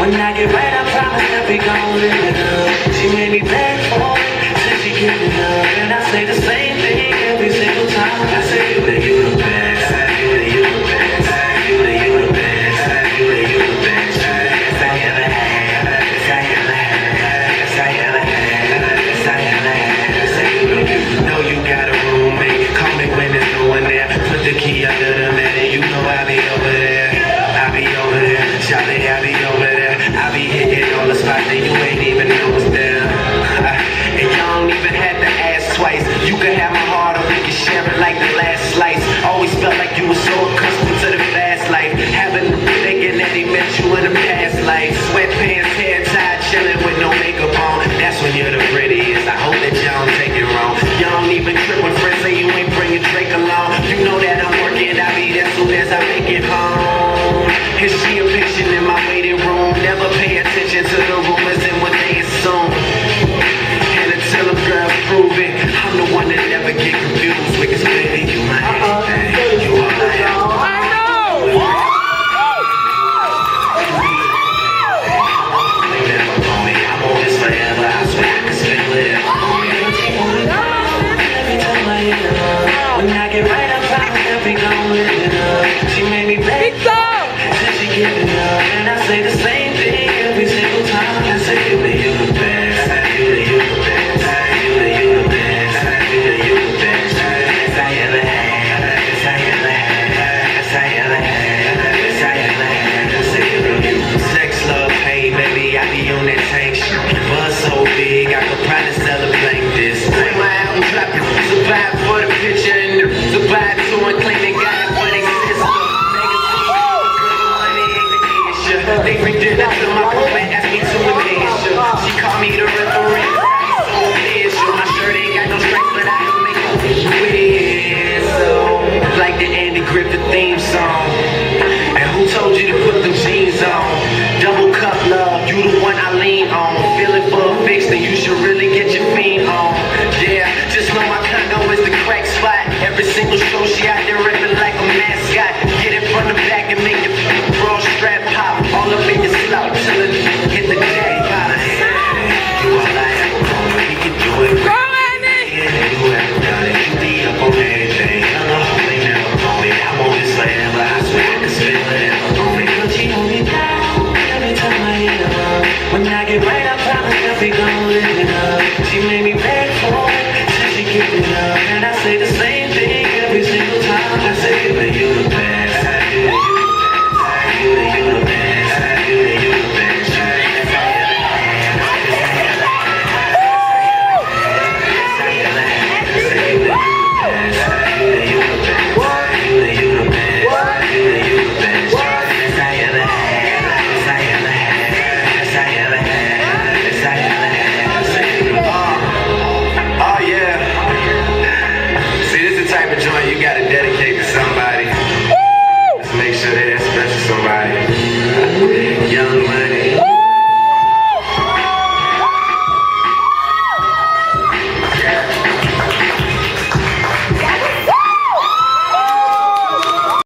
When I get right, I promise that we gon' live it up. She made me beg for it, said she give it up. And I say the same thing every single time. I say, you the best, you the best, you the best, you the best. Yes, I ever had, yes, I ever had, yes, I ever had, yes, I ever had. I say, you know you got a roommate. Call me when there's no one there. Put the key under the mat and you know I be over there. I be over there, Charlie, I be over there. I be hitting all the spots that you ain't even know was there. And y'all don't even have to ask twice. You can have my heart or we can share it like the last slice. Always felt like you were so accustomed to the fast life. Having thinking that he met you in a past life. Sweatpants, hair tied, chilling with no makeup on. That's when you're the prettiest. I hope that y'all don't take it wrong. Y'all don't even trip when friends say you ain't bringing Drake along. You know that I'm working, I be there soon as I make it home. Is she a patient in my waiting room? Never pay attention to the rumors and what they assume. And until a girl prove it, I'm the one that never get confused. Because baby, you my everything. You are my everything. I know! Never on me, I'm on this forever. I swear I can spend whatever. Every time I hit her, when I get right, I promise that we gon' live it up. She made me beg. Give it up, and I say the same thing every single time. I say you the best, you the best, you the best, you the best. Yes, I ever had, yes, I ever had, yes, I ever had, yes, I ever had. I say you sex, love, pain, baby, I be on that tank shit. Buzz so big, I could probably sell a blank this. When my album dropping, survive for the picture and survive to and claim they got it for their sister. They redid it to my room and asked me to admission. She called me the referee. So official. My shirt ain't got no stripes, but I can make a wish with it. So, like the Andy Griffith theme song.